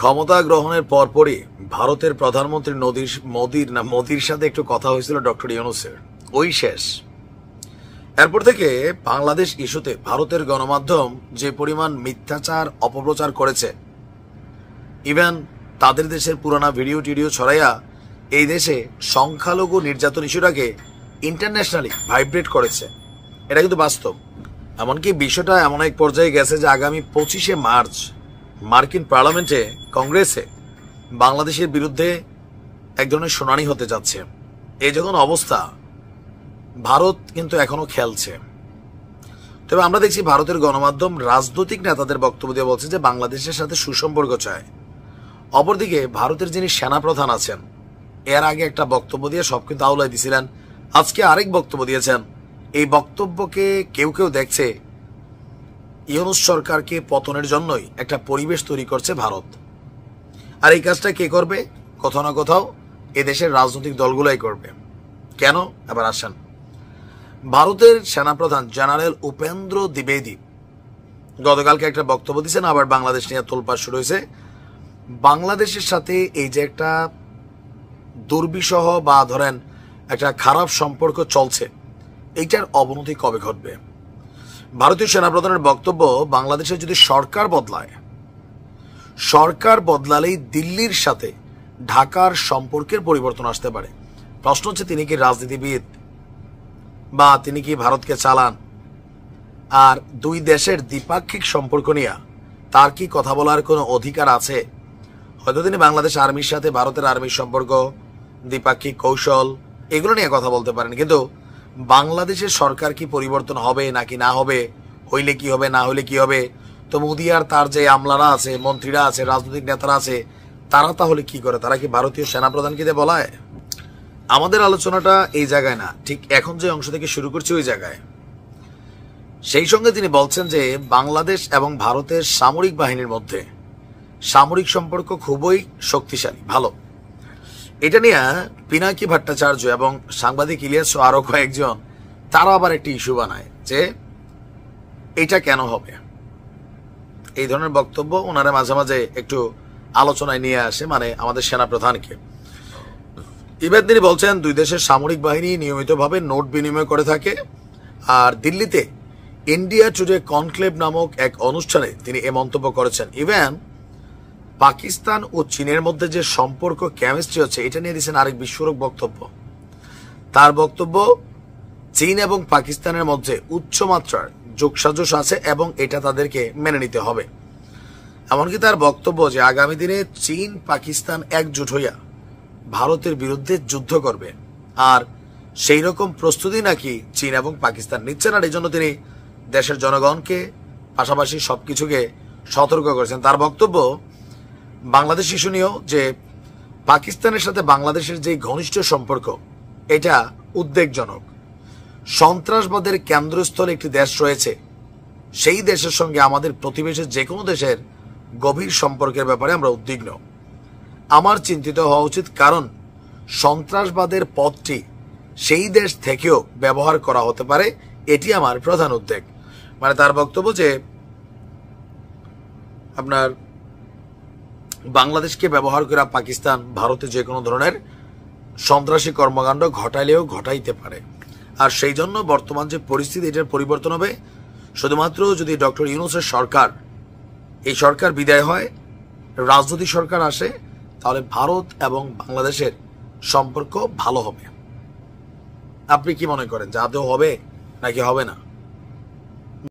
ক্ষমতা গ্রহণের পরপরই ভারতের প্রধানমন্ত্রী মোদির সাথে একটু কথা হয়েছিল ডক্টর ইউনূসের, ওই শেষ। এরপর থেকে বাংলাদেশ ইস্যুতে ভারতের গণমাধ্যম যে পরিমাণ মিথ্যাচার অপপ্রচার করেছে, ইভেন তাদের দেশের পুরানা ভিডিও টিডিও ছড়াইয়া এই দেশে সংখ্যালঘু নির্যাতন ইস্যুটাকে ইন্টারন্যাশনালি ভাইব্রেট করেছে। এটা কিন্তু বাস্তব। এমনকি বিষয়টা এমন এক পর্যায়ে গেছে যে আগামী 25শে মার্চ মার্কিন পার্লামেন্টে কংগ্রেসে বাংলাদেশের বিরুদ্ধে এক ধরনের শুনানি হতে যাচ্ছে। এই যখন অবস্থা, ভারত কিন্তু এখনো খেলছে। তবে আমরা দেখছি ভারতের গণমাধ্যম রাজনৈতিক নেতাদের বক্তব্য দিয়ে বলছে যে বাংলাদেশের সাথে সুসম্পর্ক চায়। অপরদিকে ভারতের যিনি সেনাপ্রধান আছেন, এর আগে একটা বক্তব্য দিয়ে সব কিন্তু আউলাই দিছিলেন, আজকে আরেক বক্তব্য দিয়েছেন। এই বক্তব্যকে কেউ কেউ দেখছে ইউনূস সরকারকে পতনের জন্যই একটা পরিবেশ তৈরি করছে ভারত। আর এই কাজটা কে করবে? কোথাও না কোথাও এদেশের রাজনৈতিক দলগুলাই করবে। কেন? এবার আসেন। ভারতের সেনাপ্রধান জেনারেল উপেন্দ্র দ্বিবেদী গতকালকে একটা বক্তব্য দিয়েছেন, আবার বাংলাদেশ নিয়ে তোলপাড় শুরু হয়েছে। বাংলাদেশের সাথে এই যে একটা দুর্বিষহ বা ধরেন একটা খারাপ সম্পর্ক চলছে, এইটার অবনতি কবে ঘটবে? ভারতীয় সেনাপ্রধানের বক্তব্য, বাংলাদেশে যদি সরকার বদলালেই দিল্লির সাথে ঢাকার সম্পর্কের পরিবর্তন আসতে পারে। প্রশ্ন হচ্ছে, তিনি কি রাজনীতিবিদ বা তিনি কি ভারতকে চালান? আর দুই দেশের দ্বিপাক্ষিক সম্পর্ক নিয়ে তার কি কথা বলার কোনো অধিকার আছে? হয়তো তিনি বাংলাদেশ আর্মির সাথে ভারতের আর্মির সম্পর্ক, দ্বিপাক্ষিক কৌশল এগুলো নিয়ে কথা বলতে পারেন, কিন্তু বাংলাদেশের সরকার কি পরিবর্তন হবে নাকি না হবে, হইলে কি হবে না হইলে কি হবে, তো মোদি আর তার যে আমলারা আছে, মন্ত্রীরা আছে, রাজনৈতিক নেতারা আছে, তারা তাহলে কি করে? তারা কি ভারতীয় সেনাপ্রধানকে দিয়ে বলায়? আমাদের আলোচনাটা এই জায়গায় না, ঠিক এখন যে অংশ থেকে শুরু করছি ওই জায়গায়। সেই সঙ্গে তিনি বলছেন যে বাংলাদেশ এবং ভারতের সামরিক বাহিনীর মধ্যে সামরিক সম্পর্ক খুবই শক্তিশালী, ভালো। এটা নিয়ে পিনাকি ভট্টাচার্য এবং সাংবাদিক ইলিয়াস আরো কয়েকজন তারা আবার একটি ইস্যু বানায় যে এটা কেন হবে। এই ধরনের বক্তব্য ওনারা মাঝে মাঝে একটু আলোচনায় নিয়ে আসে, মানে আমাদের সেনাপ্রধানকে। এবার তিনি বলছেন দুই দেশের সামরিক বাহিনী নিয়মিতভাবে নোট বিনিময় করে থাকে। আর দিল্লিতে ইন্ডিয়া টুডে কনক্লেভ নামক এক অনুষ্ঠানে তিনি এ মন্তব্য করেছেন। ইভেন পাকিস্তান ও চীনের মধ্যে যে সম্পর্ক, কেমিস্ট্রি হচ্ছে, এটা নিয়ে দিয়েছেন আরেক বিস্ফোরক বক্তব্য। তার বক্তব্য, চীন এবং পাকিস্তানের মধ্যে উচ্চমাত্রার যোগসাজশ আছে এবং এটা তাদেরকে মেনে নিতে হবে। এমনকি তার বক্তব্য যে আগামী দিনে চীন পাকিস্তান একজোট হইয়া ভারতের বিরুদ্ধে যুদ্ধ করবে, আর সেই রকম প্রস্তুতি নাকি চীন এবং পাকিস্তান নিচ্ছেন। আর এই জন্য তিনি দেশের জনগণকে পাশাপাশি সবকিছুকে সতর্ক করেছেন। তার বক্তব্য, বাংলাদেশ ইস্যু নিয়েও যে পাকিস্তানের সাথে বাংলাদেশের যে ঘনিষ্ঠ সম্পর্ক, এটা উদ্বেগজনক। সন্ত্রাসবাদের কেন্দ্রস্থলে একটি দেশ রয়েছে, সেই দেশের সঙ্গে আমাদের প্রতিবেশী যে কোনো দেশের গভীর সম্পর্কের ব্যাপারে আমরা উদ্বিগ্ন। আমার চিন্তিত হওয়া উচিত, কারণ সন্ত্রাসবাদের পথটি সেই দেশ থেকেও ব্যবহার করা হতে পারে, এটি আমার প্রধান উদ্বেগ। মানে তার বক্তব্য যে আপনার বাংলাদেশকে ব্যবহার করে পাকিস্তান ভারতে যে কোনো ধরনের সন্ত্রাসী কর্মকাণ্ড ঘটাইলেও ঘটাইতে পারে। আর সেই জন্য বর্তমান যে পরিস্থিতি, এটার পরিবর্তন হবে শুধুমাত্র যদি ডক্টর ইউনূসের সরকার, এই সরকার বিদায় হয়, রাজনৈতিক সরকার আসে, তাহলে ভারত এবং বাংলাদেশের সম্পর্ক ভালো হবে। আপনি কি মনে করেন, যে আদৌ হবে নাকি হবে না?